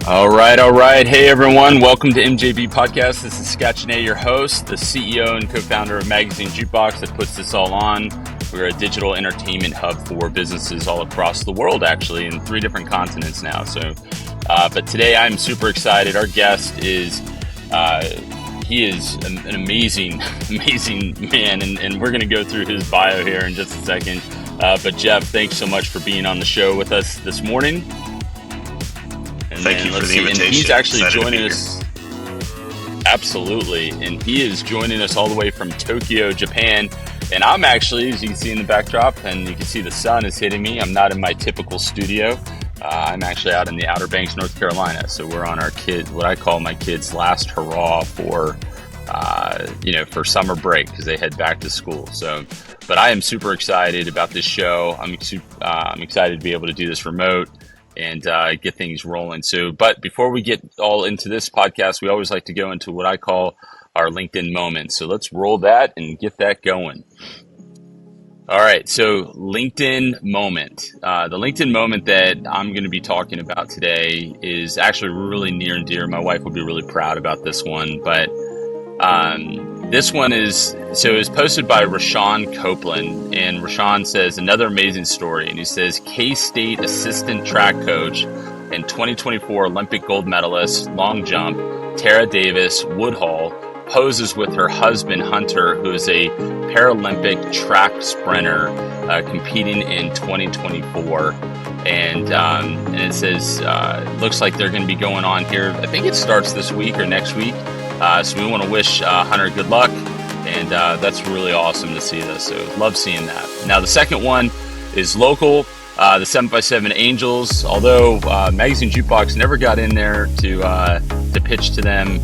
All right, all right. Hey, everyone. Welcome to MJB Podcast. This is Janney, your host, the CEO and co-founder of Magazine Jukebox that puts this all on. We're a digital entertainment hub for businesses all across the world, actually, in 3 different continents now. But today I'm super excited. Our guest is, he is an amazing, amazing man, and we're going to go through his bio here in just a second. But Jeff, thanks so much for being on the show with us this morning. Thank you for the invitation. And he's actually joining us. Absolutely. And he is joining us all the way from Tokyo, Japan. And I'm actually, as you can see in the backdrop, and you can see the sun is hitting me. I'm not in my typical studio. I'm actually out in the Outer Banks, North Carolina. So we're on our what I call my kids' last hurrah for, for summer break because they head back to school. But I am super excited about this show. I'm excited to be able to do this remote and get things rolling. But before we get all into this podcast, we always like to go into what I call our LinkedIn moment. So let's roll that and get that going. All right, so LinkedIn moment. The LinkedIn moment that I'm going to be talking about today is actually really near and dear. My wife will be really proud about this one, but this one is posted by Rashawn Copeland, and Rashawn says, another amazing story. And he says, K-State assistant track coach and 2024 Olympic gold medalist, long jump, Tara Davis Woodhull, poses with her husband, Hunter, who is a Paralympic track sprinter competing in 2024. And it says, looks like they're going to be going on here. I think it starts this week or next week. So we want to wish Hunter good luck, and that's really awesome to see this. So love seeing that. Now the second one is local, the 7x7 Angels. Although Magazine Jukebox never got in there to pitch to them,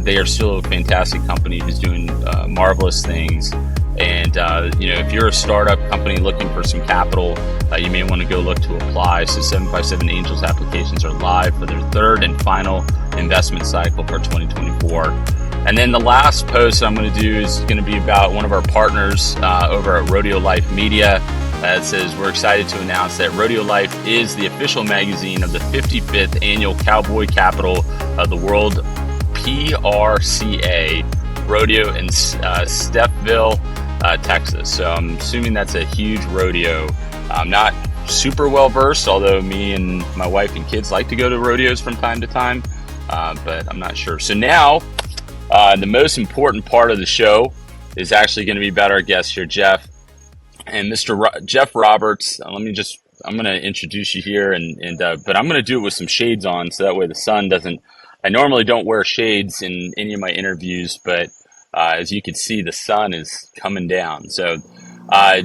they are still a fantastic company who's doing marvelous things. And if you're a startup company looking for some capital, you may want to go look to apply. So 7x7 Angels applications are live for their third and final investment cycle for 2024. And then the last post I'm going to do is going to be about one of our partners over at Rodeo Life Media. It says, we're excited to announce that Rodeo Life is the official magazine of the 55th annual Cowboy Capital of the World, PRCA Rodeo in Stephenville, Texas. So I'm assuming that's a huge rodeo. I'm not super well versed, although me and my wife and kids like to go to rodeos from time to time, but I'm not sure. So now the most important part of the show is actually going to be about our guest here, Jeff. And Mr. Jeff Roberts, I'm going to introduce you here, but I'm going to do it with some shades on, so that way the sun doesn't. I normally don't wear shades in any of my interviews, but as you can see, the sun is coming down. So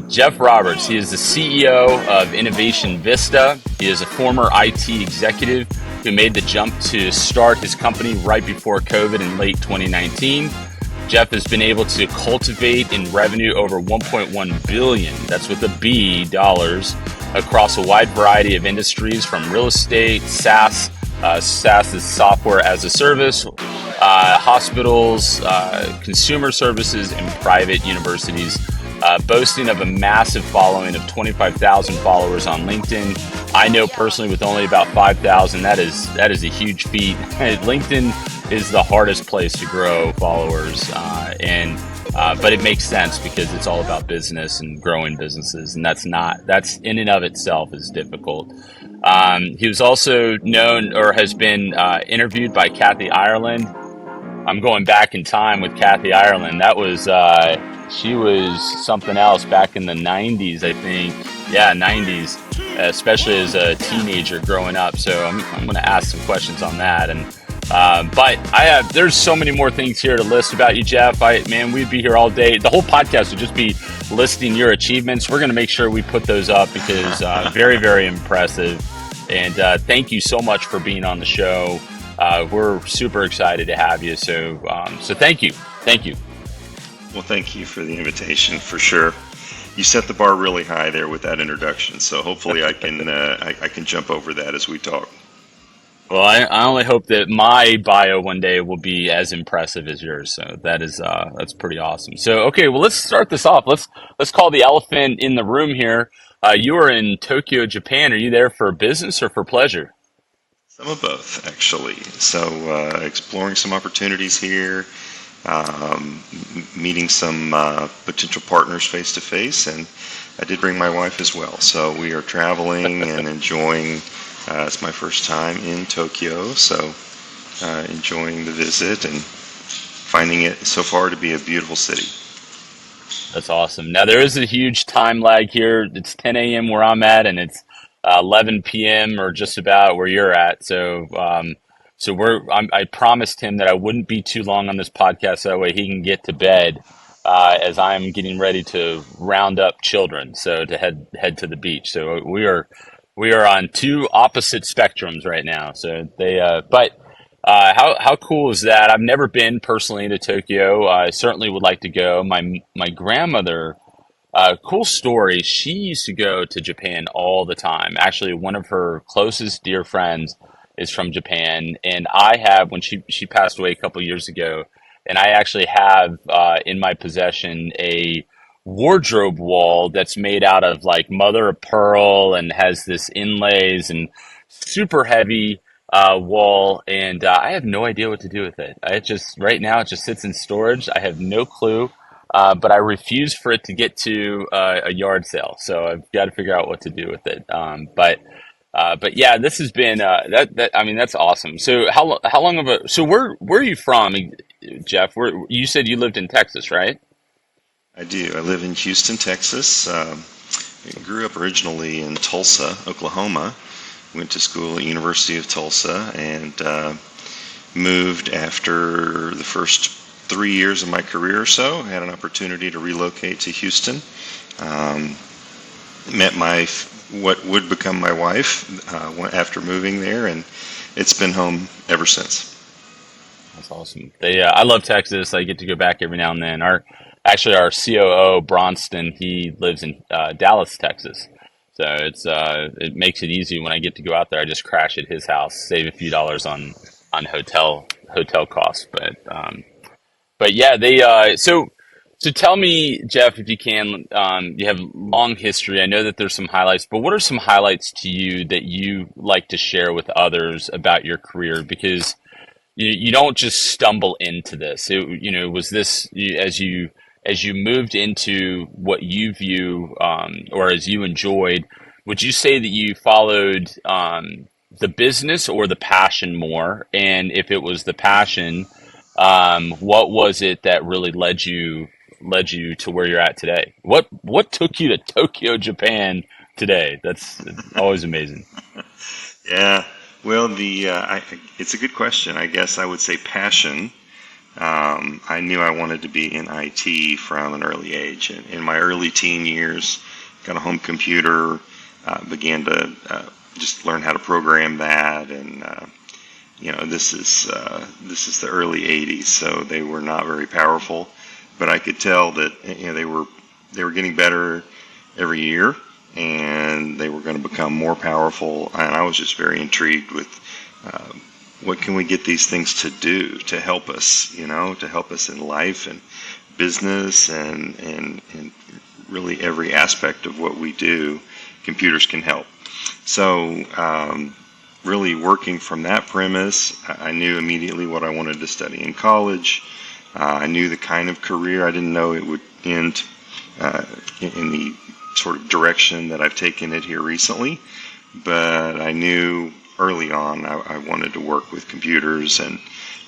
Jeff Roberts, he is the CEO of Innovation Vista. He is a former IT executive who made the jump to start his company right before COVID in late 2019. Jeff has been able to cultivate in revenue over 1.1 billion, that's with a B, dollars, across a wide variety of industries from real estate, SaaS, SaaS is software as a service, hospitals, consumer services, and private universities, boasting of a massive following of 25,000 followers on LinkedIn. I know personally with only about 5,000, that is a huge feat. LinkedIn is the hardest place to grow followers, but it makes sense because it's all about business and growing businesses, and that's in and of itself is difficult. He was also known or has been interviewed by Kathy Ireland. I'm going back in time with Kathy Ireland. That was she was something else back in the 90s, I think. Yeah, 90s, especially as a teenager growing up. So I'm going to ask some questions on that. But there's so many more things here to list about you, Jeff. We'd be here all day. The whole podcast would just be listing your achievements. We're going to make sure we put those up because very, very impressive. And thank you so much for being on the show. We're super excited to have you. So thank you. Thank you. Well, thank you for the invitation, for sure. You set the bar really high there with that introduction. So hopefully I can jump over that as we talk. Well, I only hope that my bio one day will be as impressive as yours. So that's pretty awesome. So, okay, well, let's start this off. Let's call the elephant in the room here. You are in Tokyo, Japan. Are you there for business or for pleasure? Some of both, actually. So, exploring some opportunities here, meeting some potential partners face to face, and I did bring my wife as well. So we are traveling and enjoying. It's my first time in Tokyo, so enjoying the visit and finding it so far to be a beautiful city. That's awesome. Now there is a huge time lag here. It's 10 a.m. where I'm at, and it's 11 p.m. or just about where you're at. I promised him that I wouldn't be too long on this podcast, so that way he can get to bed, as I'm getting ready to round up children, so to head to the beach. So we are on two opposite spectrums right now. So how cool is that? I've never been personally to Tokyo. I certainly would like to go. My grandmother, cool story. She used to go to Japan all the time. Actually, one of her closest dear friends is from Japan, and I have when she passed away a couple years ago, and I actually have in my possession a wardrobe wall that's made out of like mother of pearl and has this inlays and super heavy wall, and I have no idea what to do with it. I just right now it just sits in storage. I have no clue, but I refuse for it to get to a yard sale. So I've got to figure out what to do with it. But yeah, this has been that. I mean, that's awesome. So how long of a so where are you from, Jeff? Where you said you lived in Texas, right? I do. I live in Houston, Texas. I grew up originally in Tulsa, Oklahoma. Went to school at University of Tulsa and moved after the first 3 years of my career or so. Had an opportunity to relocate to Houston. Um, Met my what would become my wife after moving there, and it's been home ever since. That's awesome. I love Texas. I get to go back every now and then. Our COO Bronston, he lives in Dallas, Texas. So it makes it easy when I get to go out there. I just crash at his house, save a few dollars on hotel costs. But yeah, so tell me, Jeff, if you can. You have long history. I know that there's some highlights, but what are some highlights to you that you like to share with others about your career? Because you don't just stumble into this. Was this as you moved into what you view, or as you enjoyed? Would you say that you followed the business or the passion more? And if it was the passion, what was it that really led you to where you're at today? What took you to Tokyo, Japan today? That's always amazing. Yeah, well, it's a good question. I guess I would say passion. I knew I wanted to be in IT from an early age. In my early teen years, got a home computer, began to just learn how to program that, and this is the early '80s, so they were not very powerful, but I could tell that they were getting better every year, and they were going to become more powerful. And I was just very intrigued with uh, what can we get these things to do to help us, to help us in life and business and really every aspect of what we do. Computers can help. So really working from that premise, I knew immediately what I wanted to study in college. I knew the kind of career. I didn't know it would end in the sort of direction that I've taken it here recently, but I knew early on I wanted to work with computers and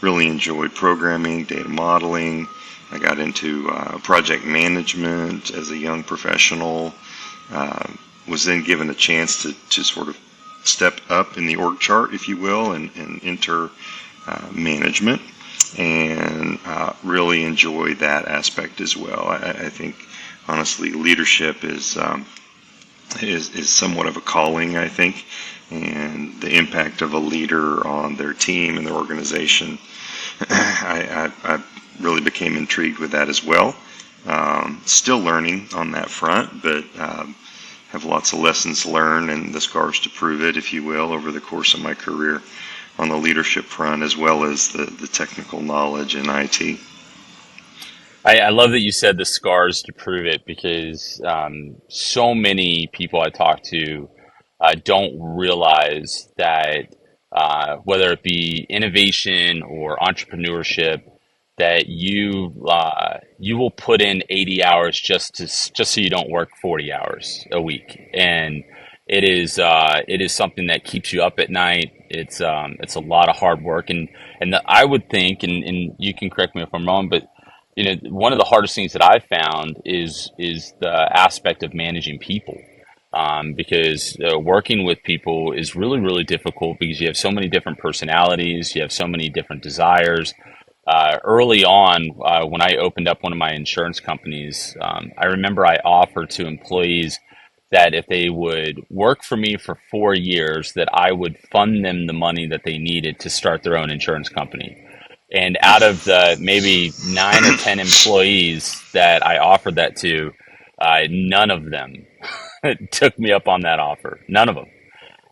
really enjoyed programming, data modeling. I got into project management as a young professional. Uh, was then given a chance to sort of step up in the org chart, if you will, and enter management, and really enjoy that aspect as well. I think honestly, leadership is somewhat of a calling, I think, and the impact of a leader on their team and their organization. I really became intrigued with that as well. Still learning on that front, but have lots of lessons learned and the scars to prove it, if you will, over the course of my career on the leadership front as well as the technical knowledge in IT. I love that you said the scars to prove it, because so many people I talk to don't realize that whether it be innovation or entrepreneurship, that you will put in 80 hours just so you don't work 40 hours a week, and it is something that keeps you up at night. It's a lot of hard work, and I would think, and you can correct me if I'm wrong, but one of the hardest things that I've found is the aspect of managing people, because working with people is really, really difficult because you have so many different personalities, you have so many different desires. Early on, when I opened up one of my insurance companies, I remember I offered to employees that if they would work for me for 4 years, that I would fund them the money that they needed to start their own insurance company. And out of the maybe 9 or 10 employees that I offered that to, none of them took me up on that offer. None of them. Wow.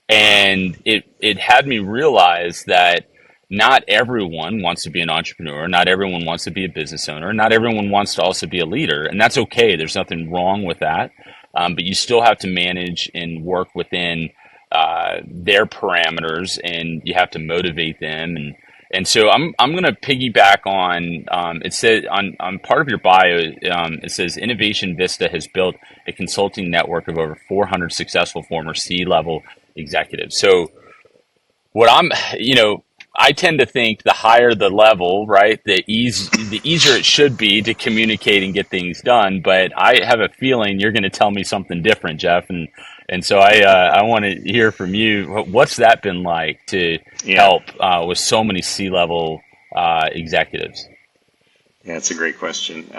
And it had me realize that not everyone wants to be an entrepreneur, not everyone wants to be a business owner, not everyone wants to also be a leader, and that's okay. There's nothing wrong with that, but you still have to manage and work within their parameters, and you have to motivate them. And so I'm going to piggyback on it said on part of your bio. It says Innovation Vista has built a consulting network of over 400 successful former C-level executives. So what I tend to think the higher the level, right, the easier it should be to communicate and get things done. But I have a feeling you're going to tell me something different, Jeff, and so I want to hear from you. What's that been like to Yeah. help with so many C-level executives? Yeah, it's a great question.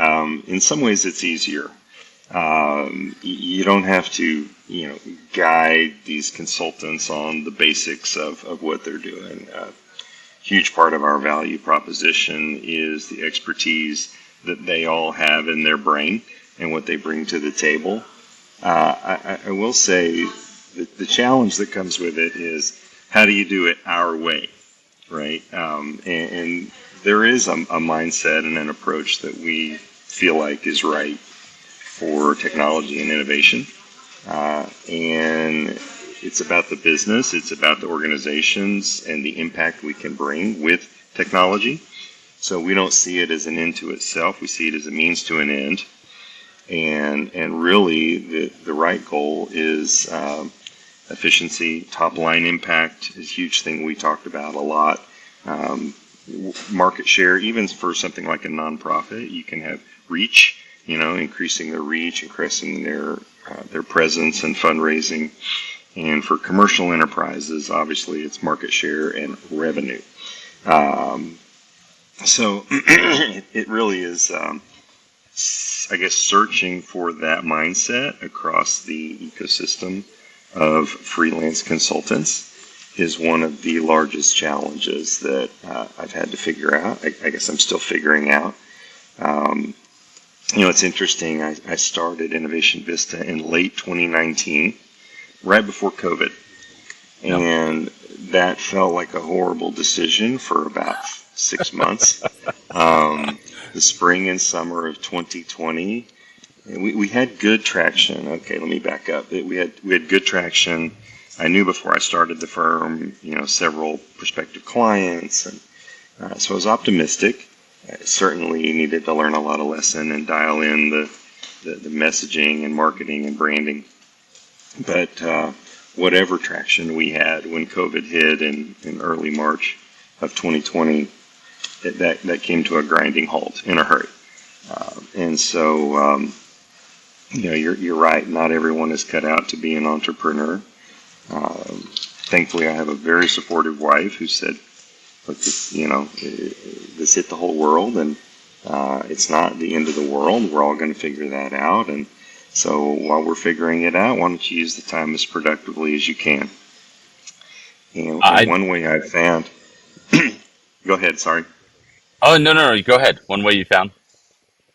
In some ways, it's easier. You don't have to, guide these consultants on the basics of what they're doing. Huge part of our value proposition is the expertise that they all have in their brain and what they bring to the table. I will say that the challenge that comes with it is how do you do it our way, right? And there is a mindset and an approach that we feel like is right for technology and innovation. And it's about the business, it's about the organizations and the impact we can bring with technology. So we don't see it as an end to itself, we see it as a means to an end. And really, the right goal is efficiency, top line impact is a huge thing we talked about a lot. Um, Market share, even for something like a nonprofit, you can have reach, increasing their reach, increasing their presence and fundraising. And for commercial enterprises, obviously, it's market share and revenue. Um, so it really is, I guess, searching for that mindset across the ecosystem of freelance consultants is one of the largest challenges that I've had to figure out. I guess I'm still figuring out. Um, it's interesting. I started Innovation Vista in late 2019, right before COVID. Yep. And that felt like a horrible decision for about 6 months. The spring and summer of 2020, we had good traction. Okay, let me back up. We had good traction. I knew before I started the firm, several prospective clients, and so I was optimistic. I certainly needed to learn a lot of lesson and dial in the messaging and marketing and branding. But whatever traction we had when COVID hit in early March of 2020, that came to a grinding halt in a hurry. And so, you're right. Not everyone is cut out to be an entrepreneur. Thankfully, I have a very supportive wife who said, "Look, this hit the whole world, and it's not the end of the world. We're all going to figure that out." And so, while we're figuring it out, why don't you use the time as productively as you can? And I one way I've found. Go ahead. Sorry. Oh, no, go ahead. One way you found.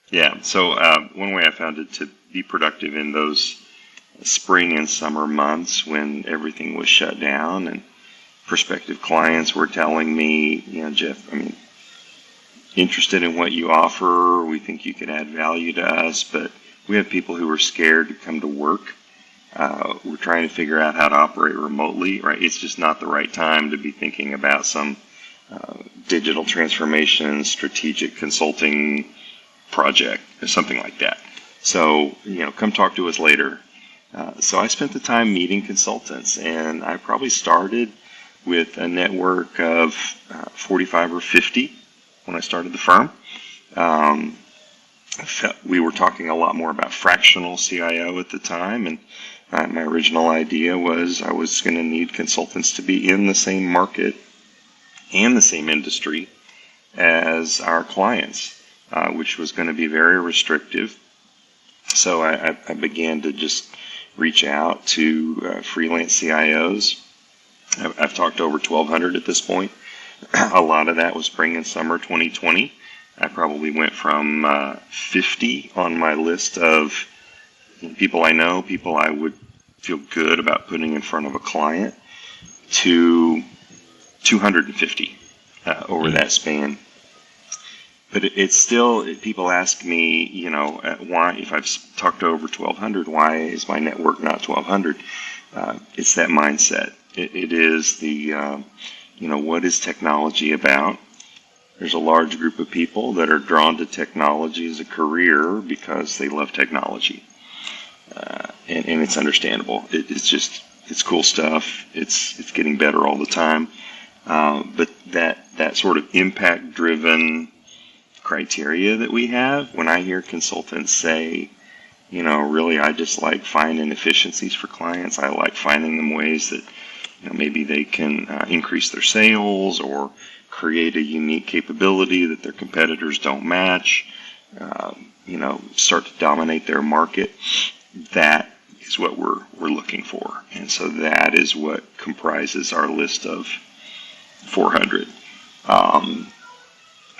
Yeah. So one way I found it to be productive in those spring and summer months when everything was shut down and prospective clients were telling me, Jeff, interested in what you offer. We think you could add value to us, but we have people who are scared to come to work We're trying to figure out how to operate remotely, right? It's just not the right time to be thinking about some digital transformation, strategic consulting project or something like that. So, come talk to us later. So I spent the time meeting consultants, and I probably started with a network of 45 or 50 when I started the firm. Um, we were talking a lot more about fractional CIO at the time, and my original idea was I was going to need consultants to be in the same market and the same industry as our clients, which was going to be very restrictive. So I began to just reach out to freelance CIOs. I've talked to over 1,200 at this point. A lot of that was spring and summer 2020. I probably went from 50 on my list of people I know, people I would feel good about putting in front of a client, to 250 over that span. But it's still, people ask me, why, if I've talked to over 1,200, why is my network not 1,200? It's that mindset. It is the, what is technology about? There's a large group of people that are drawn to technology as a career because they love technology. And it's understandable. It's cool stuff. It's getting better all the time. But that sort of impact-driven criteria that we have, when I hear consultants say, really, I just like finding efficiencies for clients. I like finding them ways that, maybe they can increase their sales or create a unique capability that their competitors don't match, start to dominate their market. That is what we're looking for. And so that is what comprises our list of 400.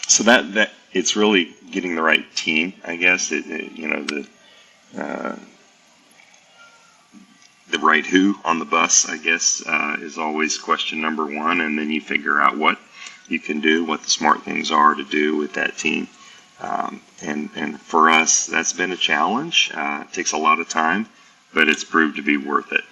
So that it's really getting the right team, I guess. The right who on the bus, I guess, is always question number one, and then you figure out what you can do, what the smart things are to do with that team. And for us, that's been a challenge. It takes a lot of time, but it's proved to be worth it.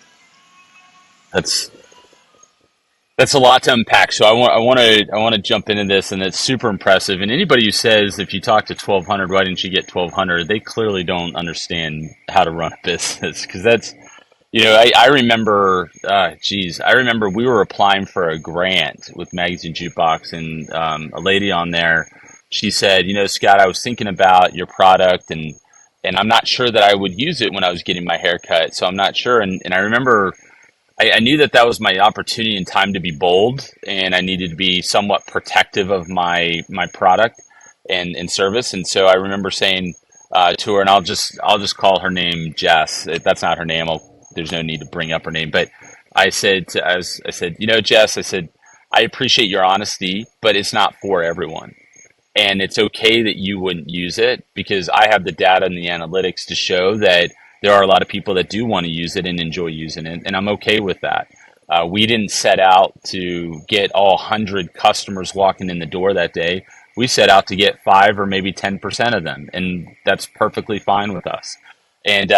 That's a lot to unpack. So I want to jump into this, and it's super impressive. And anybody who says if you talk to 1,200, why didn't you get 1,200? They clearly don't understand how to run a business, because that's, I remember, I remember we were applying for a grant with Magazine Jukebox, and a lady on there, she said, Scott, I was thinking about your product, and I'm not sure that I would use it when I was getting my hair cut, so I'm not sure. And I remember I knew that was my opportunity and time to be bold, and I needed to be somewhat protective of my product and service. And so I remember saying to her, and I'll just call her name Jess. If that's not her name, there's no need to bring up her name. But I said, Jess, I said, I appreciate your honesty, but it's not for everyone. And it's okay that you wouldn't use it, because I have the data and the analytics to show that there are a lot of people that do want to use it and enjoy using it, and I'm okay with that. We didn't set out to get all 100 customers walking in the door that day. We set out to get 5 or maybe 10% of them, and that's perfectly fine with us. And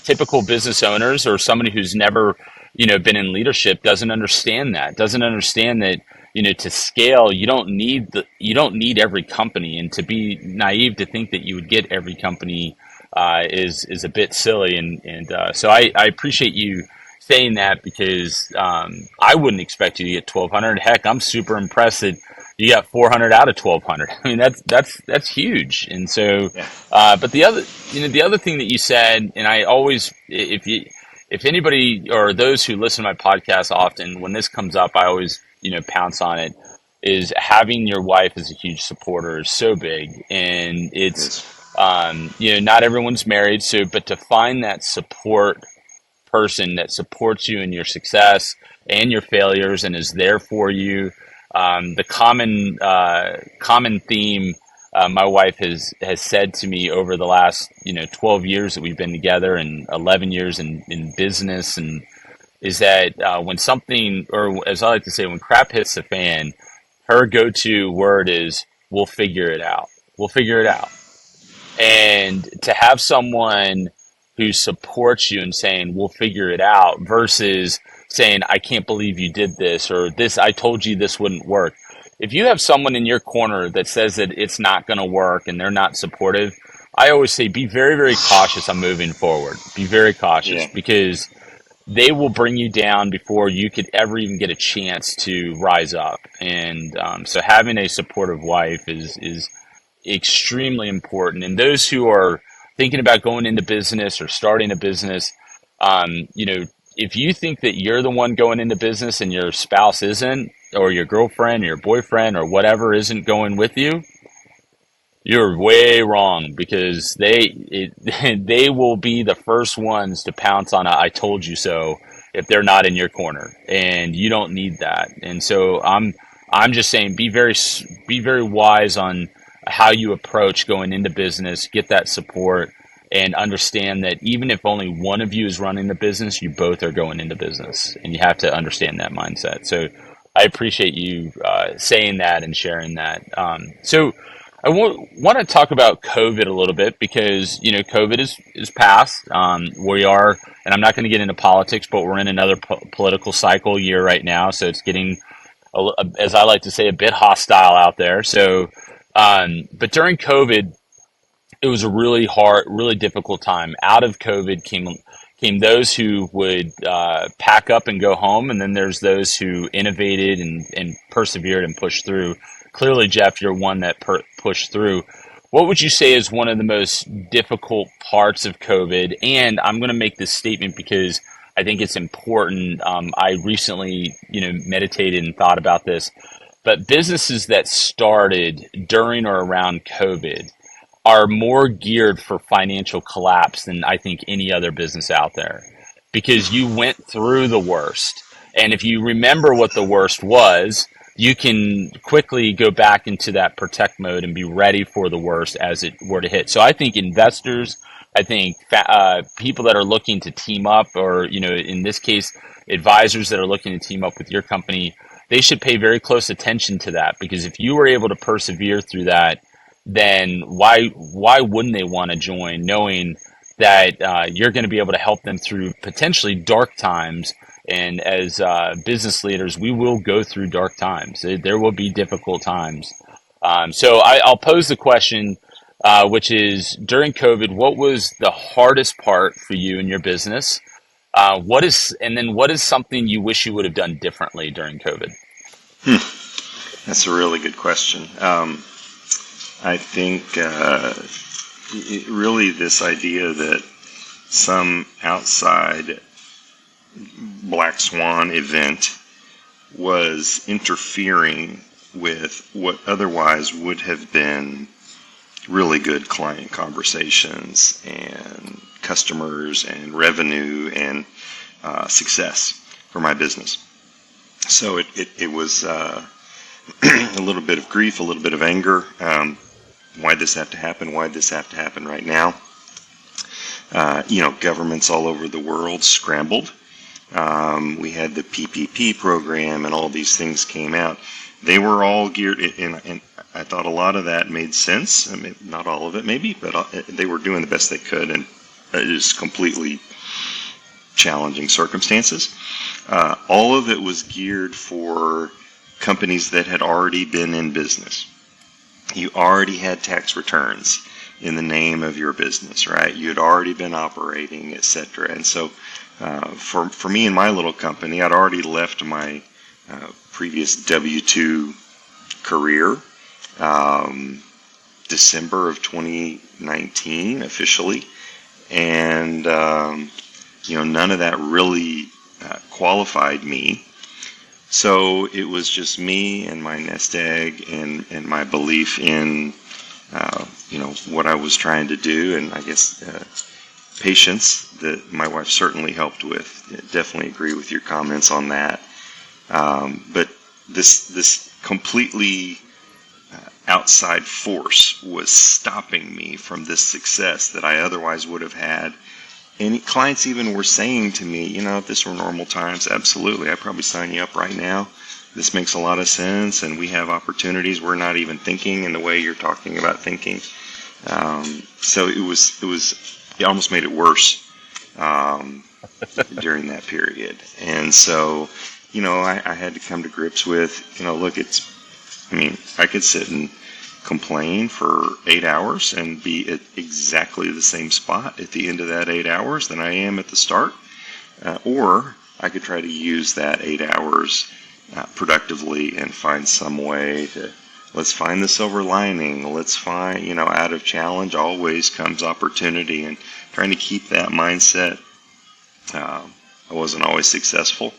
typical business owners or somebody who's never, been in leadership doesn't understand that. To scale, you don't need every company, and to be naive to think that you would get every company is a bit silly. And so I appreciate you saying that, because I wouldn't expect you to get 1,200. Heck, I'm super impressed that you got 400 out of 1,200. I mean, that's huge. And so, Yeah. but the other thing that you said, and I always, if anybody or those who listen to my podcast often, when this comes up, I always pounce on it, is having your wife as a huge supporter is so big. And it's not everyone's married, but to find that support person that supports you in your success and your failures and is there for you. The common theme my wife has said to me over the last 12 years that we've been together, and 11 years in business, and is that when something, or as I like to say, when crap hits the fan, her go-to word is, "We'll figure it out. We'll figure it out." And to have someone who supports you and saying, we'll figure it out, versus saying, I can't believe you did this, or this, I told you this wouldn't work. If you have someone in your corner that says that it's not going to work and they're not supportive, I always say be very, very cautious on moving forward. Be very cautious, Yeah. because they will bring you down before you could ever even get a chance to rise up. And so having a supportive wife is extremely important. And those who are thinking about going into business or starting a business, you know, if you think that you're the one going into business and your spouse isn't, or your girlfriend or your boyfriend or whatever isn't going with you, you're way wrong, because they will be the first ones to pounce on a "I told you so" if they're not in your corner, and you don't need that. And so I'm just saying be very wise on how you approach going into business. Get that support, and understand that even if only one of you is running the business, you both are going into business, and you have to understand that mindset. So I appreciate you saying that and sharing that. So I want to talk about COVID a little bit, because you know COVID is past. We are, and I'm not going to get into politics, but we're in another political cycle year right now, so it's getting, as I like to say, a bit hostile out there. So, but during COVID, it was a really hard, really difficult time. Out of COVID came those who would pack up and go home, and then there's those who innovated and persevered and pushed through. Clearly, Jeff, you're one that pushed through. What would you say is one of the most difficult parts of COVID? And I'm going to make this statement because I think it's important. I recently, meditated and thought about this. But businesses that started during or around COVID are more geared for financial collapse than I think any other business out there, because you went through the worst. And if you remember what the worst was, you can quickly go back into that protect mode and be ready for the worst as it were to hit. So I think investors, I think people that are looking to team up, or, in this case, advisors that are looking to team up with your company, they should pay very close attention to that, because if you were able to persevere through that, then why wouldn't they want to join, knowing that you're going to be able to help them through potentially dark times? And as business leaders, we will go through dark times. There will be difficult times. So I'll pose the question, which is, during COVID, what was the hardest part for you in your business? What is something you wish you would have done differently during COVID? That's a really good question. I think really this idea that some outside black swan event was interfering with what otherwise would have been really good client conversations and customers and revenue and success for my business. So it was a little bit of grief, a little bit of anger. Why'd this have to happen? Why'd this have to happen right now? Governments all over the world scrambled. We had the PPP program and all these things came out. They were all geared, and I thought a lot of that made sense. I mean, not all of it maybe, but they were doing the best they could, and it is completely challenging circumstances. All of it was geared for companies that had already been in business. You already had tax returns in the name of your business, right? You had already been operating, etc. And so for me and my little company, I'd already left my previous W-2 career December of 2019 officially, and none of that really qualified me. So it was just me and my nest egg and my belief in what I was trying to do, and I guess patience that my wife certainly helped with. Definitely agree with your comments on that. But this completely outside force was stopping me from this success that I otherwise would have had. And clients even were saying to me, if this were normal times, absolutely, I'd probably sign you up right now. This makes a lot of sense, and we have opportunities we're not even thinking in the way you're talking about thinking. So it almost made it worse um, during that period. And so, I had to come to grips with, look, I could sit and complain for 8 hours and be at exactly the same spot at the end of that 8 hours than I am at the start. Or I could try to use that 8 hours productively and find some way to, let's find the silver lining. Let's find, out of challenge always comes opportunity, and trying to keep that mindset. I wasn't always successful,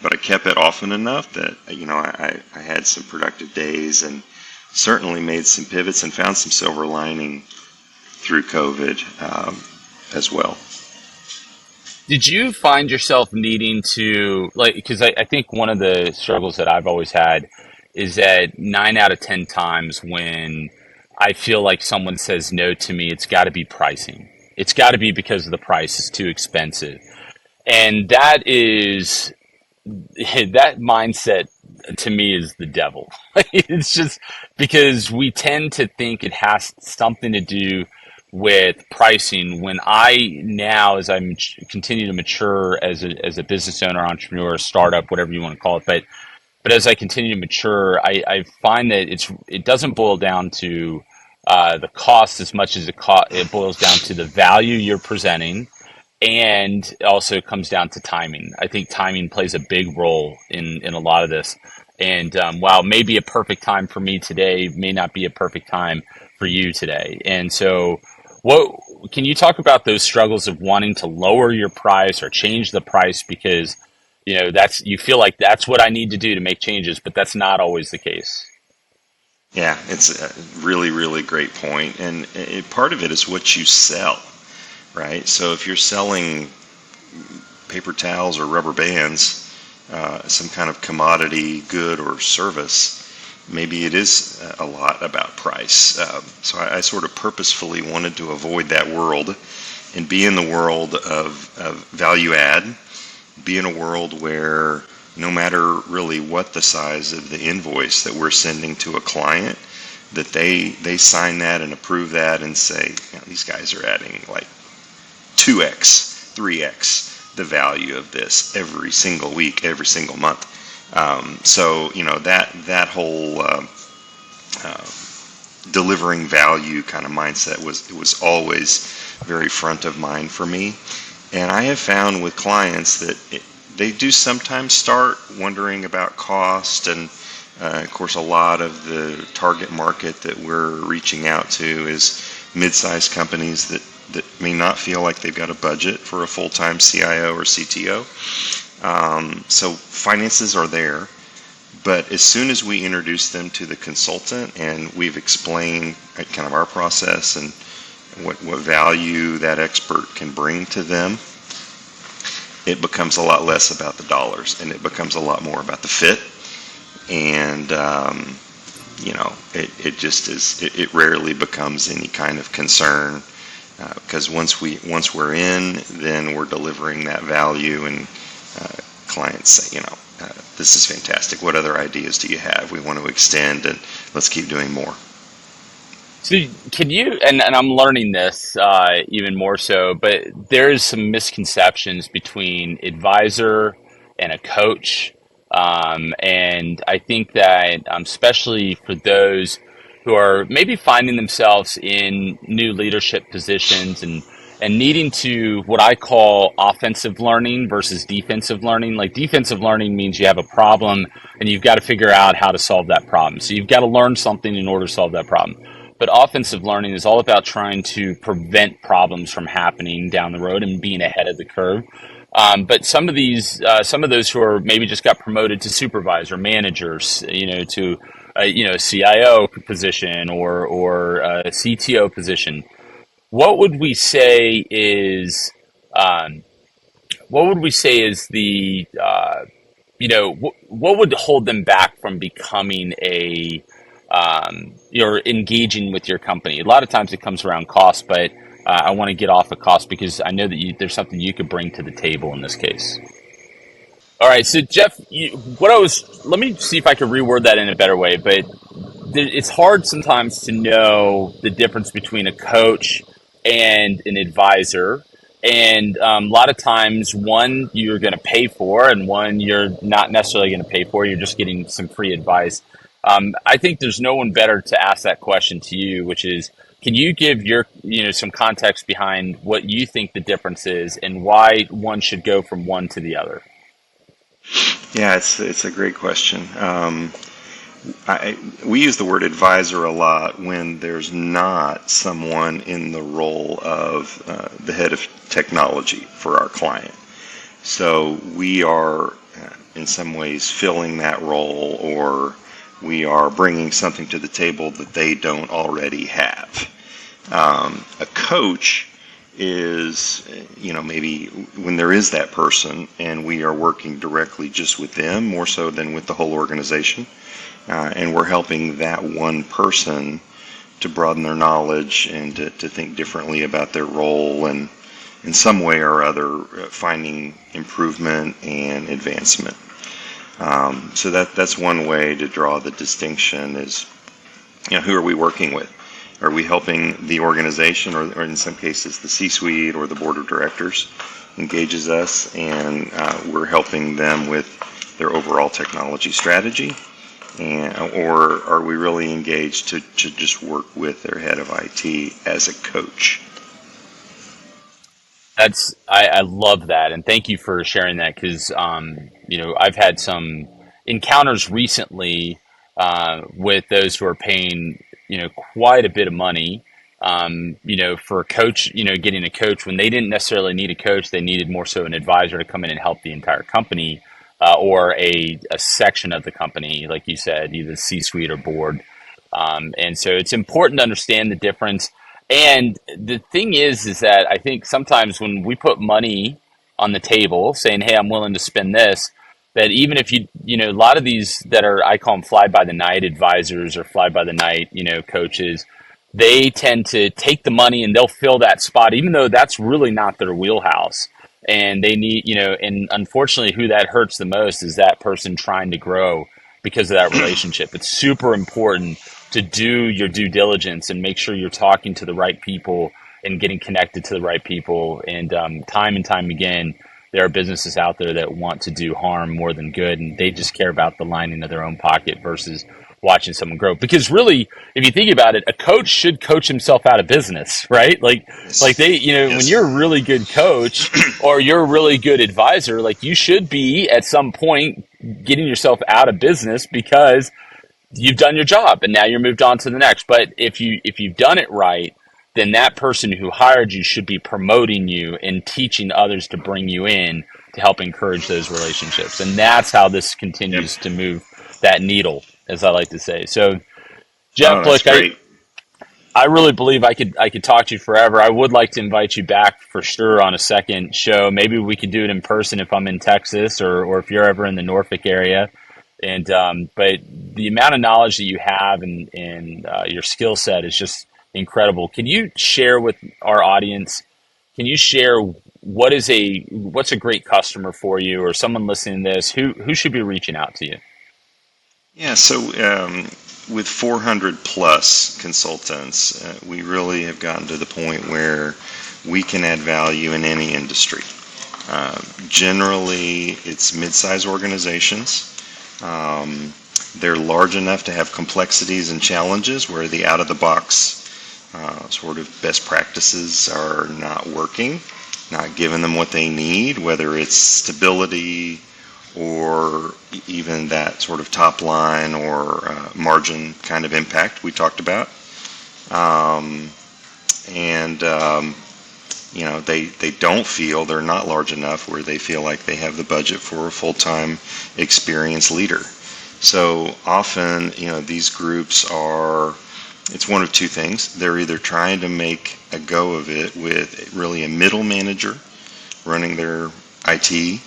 but I kept it often enough that, I had some productive days, and certainly made some pivots and found some silver lining through COVID as well. Did you find yourself needing to, like, because I think one of the struggles that I've always had is that 9 out of 10 times when I feel like someone says no to me, it's got to be pricing. It's got to be because of the price is too expensive. And that mindset to me is the devil. It's just because we tend to think it has something to do with pricing when I now, as I continue to mature as a business owner, entrepreneur, startup, whatever you want to call it, but as I continue to mature, I find that it doesn't boil down to the cost as much as it boils down to the value you're presenting, and it also comes down to timing. I think timing plays a big role in a lot of this. And while maybe a perfect time for me today may not be a perfect time for you today. And so, what can you talk about those struggles of wanting to lower your price or change the price because you feel like that's what I need to do to make changes, but that's not always the case. Yeah, it's a really, really great point. And part of it is what you sell, right? So if you're selling paper towels or rubber bands, some kind of commodity good or service, maybe it is a lot about price. So I sort of purposefully wanted to avoid that world and be in the world of value add, be in a world where no matter really what the size of the invoice that we're sending to a client, that they sign that and approve that and say, these guys are adding like 2x, 3x the value of this every single week, every single month. So that whole delivering value kind of mindset was always very front of mind for me. And I have found with clients that they do sometimes start wondering about cost, and of course a lot of the target market that we're reaching out to is mid-sized companies that may not feel like they've got a budget for a full-time CIO or CTO. So finances are there, but as soon as we introduce them to the consultant and we've explained kind of our process and what value that expert can bring to them, it becomes a lot less about the dollars and it becomes a lot more about the fit. And it just is. It rarely becomes any kind of concern because once we're in, then we're delivering that value, and clients say, this is fantastic. What other ideas do you have? We want to extend, and let's keep doing more. So can you, and I'm learning this even more so, but there's some misconceptions between advisor and a coach. And I think that especially for those who are maybe finding themselves in new leadership positions and needing to what I call offensive learning versus defensive learning. Like defensive learning means you have a problem and you've got to figure out how to solve that problem. So you've got to learn something in order to solve that problem. But offensive learning is all about trying to prevent problems from happening down the road and being ahead of the curve. But some of those who are maybe just got promoted to supervisor, managers, to a CIO position or a CTO position, what would we say is the what would hold them back from becoming you're engaging with your company? A lot of times it comes around cost, but I want to get off of cost because I know that there's something you could bring to the table in this case. All right, so Jeff, let me see if I can reword that in a better way, but it's hard sometimes to know the difference between a coach and an advisor. And a lot of times, one you're going to pay for, and one you're not necessarily going to pay for. You're just getting some free advice. I think there's no one better to ask that question to you, which is, can you give your, some context behind what you think the difference is and why one should go from one to the other? Yeah, it's a great question. We use the word advisor a lot when there's not someone in the role of the head of technology for our client. So we are, in some ways, filling that role, or we are bringing something to the table that they don't already have. A coach is, maybe when there is that person and we are working directly just with them, more so than with the whole organization. And we're helping that one person to broaden their knowledge and to think differently about their role, and in some way or other finding improvement and advancement. So that's one way to draw the distinction is, who are we working with? Are we helping the organization, or in some cases the C-suite or the board of directors engages us, and we're helping them with their overall technology strategy? Or are we really engaged to just work with their head of IT as a coach? I love that, and thank you for sharing that, because I've had some encounters recently with those who are paying quite a bit of money for a coach, getting a coach when they didn't necessarily need a coach. They needed more so an advisor to come in and help the entire company, or a section of the company, like you said, either C-suite or board. And so it's important to understand the difference. And the thing is that I think sometimes when we put money on the table saying, hey, I'm willing to spend this, that even if a lot of these that are, I call them fly by the night advisors or fly by the night, coaches, they tend to take the money and they'll fill that spot, even though that's really not their wheelhouse. And they need, and unfortunately, who that hurts the most is that person trying to grow because of that relationship. It's super important to do your due diligence and make sure you're talking to the right people and getting connected to the right people. And time again, there are businesses out there that want to do harm more than good, and they just care about the lining of their own pocket versus watching someone grow. Because really, if you think about it, a coach should coach himself out of business, right? Like they, Yes. when you're a really good coach or you're a really good advisor, like you should be at some point getting yourself out of business because you've done your job and now you're moved on to the next. But if you've done it right, then that person who hired you should be promoting you and teaching others to bring you in to help encourage those relationships. And that's how this continues to move that needle, as I like to say. So, Jeff, That's look, great. I really believe I could talk to you forever. I would like to invite you back for sure on a second show. Maybe we could do it in person if I'm in Texas, or if you're ever in the Norfolk area. And but the amount of knowledge that you have and your skill set is just incredible. Can you share with our audience? Can you share what's a great customer for you, or someone listening to this who should be reaching out to you? Yeah, so with 400 plus consultants, we really have gotten to the point where we can add value in any industry. Generally, it's mid-sized organizations. They're large enough to have complexities and challenges where the out-of-the-box sort of best practices are not working, not giving them what they need, whether it's stability or even that sort of top line or margin kind of impact we talked about. They don't feel, they're not large enough where they feel like they have the budget for a full-time experienced leader. So often, these groups it's one of two things. They're either trying to make a go of it with really a middle manager running their IT,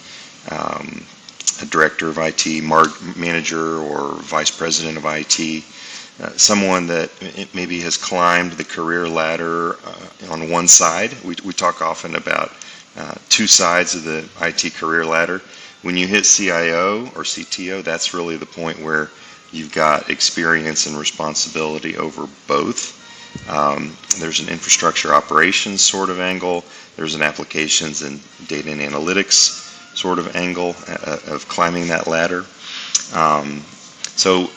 a director of IT, manager, or vice president of IT, someone that maybe has climbed the career ladder on one side. We talk often about two sides of the IT career ladder. When you hit CIO or CTO, that's really the point where you've got experience and responsibility over both. There's an infrastructure operations sort of angle, There's an applications and data and analytics sort of angle of climbing that ladder. So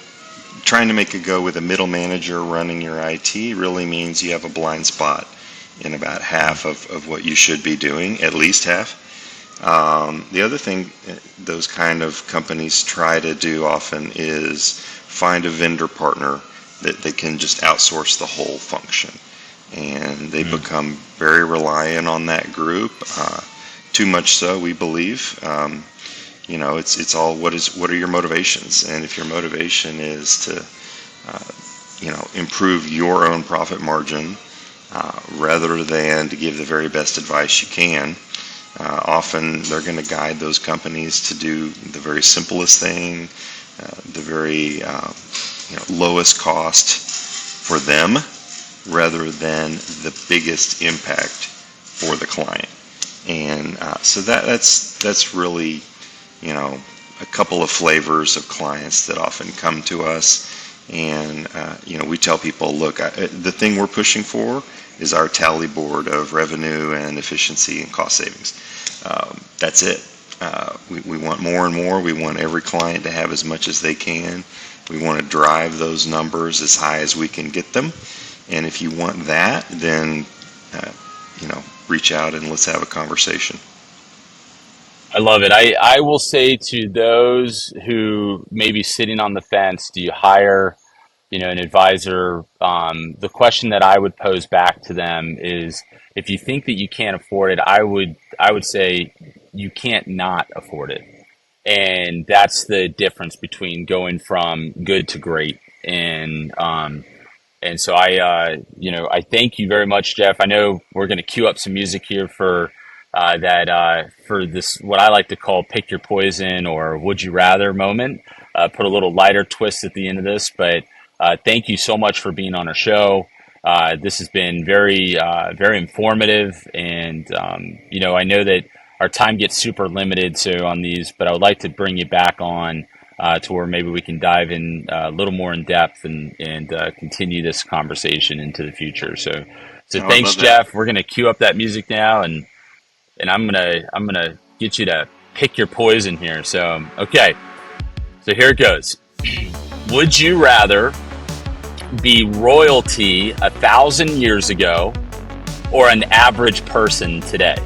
trying to make a go with a middle manager running your IT really means you have a blind spot in about half of what you should be doing, at least half. The other thing those kind of companies try to do often is find a vendor partner that they can just outsource the whole function. And they become very reliant on that group, too much so, we believe. It's all what are your motivations? And if your motivation is to, improve your own profit margin rather than to give the very best advice you can, often they're going to guide those companies to do the very simplest thing, the very lowest cost for them, rather than the biggest impact for the client. And so that's really, a couple of flavors of clients that often come to us. And, we tell people, look, the thing we're pushing for is our tally board of revenue and efficiency and cost savings. That's it. We want more and more. We want every client to have as much as they can. We want to drive those numbers as high as we can get them. And if you want that, then, reach out and let's have a conversation. I love it. I will say to those who may be sitting on the fence, do you hire, an advisor? The question that I would pose back to them is, if you think that you can't afford it, I would say you can't not afford it. And that's the difference between going from good to great. And so I thank you very much, Jeff. I know we're going to cue up some music here for for this, what I like to call pick your poison or would you rather moment. Put a little lighter twist at the end of this, but thank you so much for being on our show. This has been very, very informative, and I know that our time gets super limited, so on these, but I would like to bring you back on to where maybe we can dive in a little more in depth and continue this conversation into the future. So thanks, Jeff. We're gonna cue up that music now, and I'm gonna get you to pick your poison here. So okay, so here it goes. Would you rather be royalty 1,000 years ago or an average person today?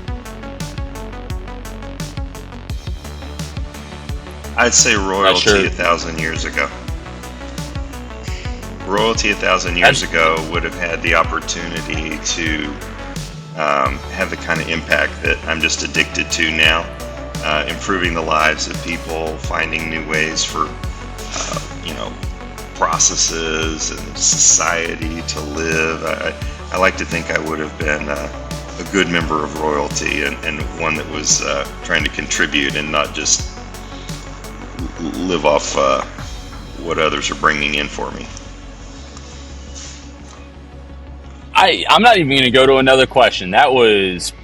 I'd say royalty 1,000 years ago. Royalty 1,000 years ago would have had the opportunity to have the kind of impact that I'm just addicted to now, improving the lives of people, finding new ways for, processes and society to live. I like to think I would have been a good member of royalty and one that was trying to contribute and not just live off what others are bringing in for me. I'm not even going to go to another question. That was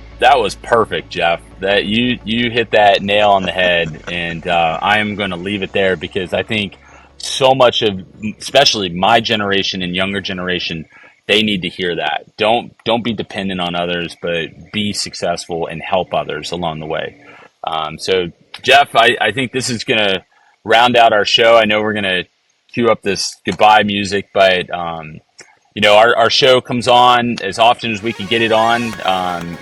perfect, Jeff. That you hit that nail on the head, and I am going to leave it there because I think so much of, especially my generation and younger generation, they need to hear that. Don't be dependent on others, but be successful and help others along the way. So, Jeff, I think this is going to round out our show. I know we're going to cue up this goodbye music, but our show comes on as often as we can get it on.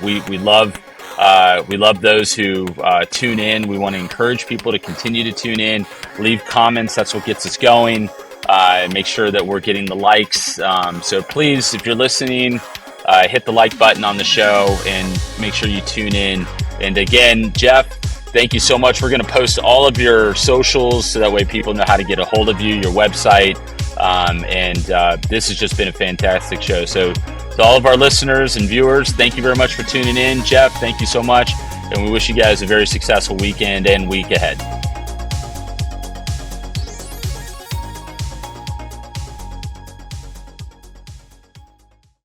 We love those who tune in. We want to encourage people to continue to tune in, leave comments. That's what gets us going. Make sure that we're getting the likes. So please, if you're listening, hit the like button on the show and make sure you tune in. And again, Jeff, thank you so much. We're going to post all of your socials so that way people know how to get a hold of you, your website. This has just been a fantastic show. So to all of our listeners and viewers, thank you very much for tuning in. Jeff, thank you so much. And we wish you guys a very successful weekend and week ahead.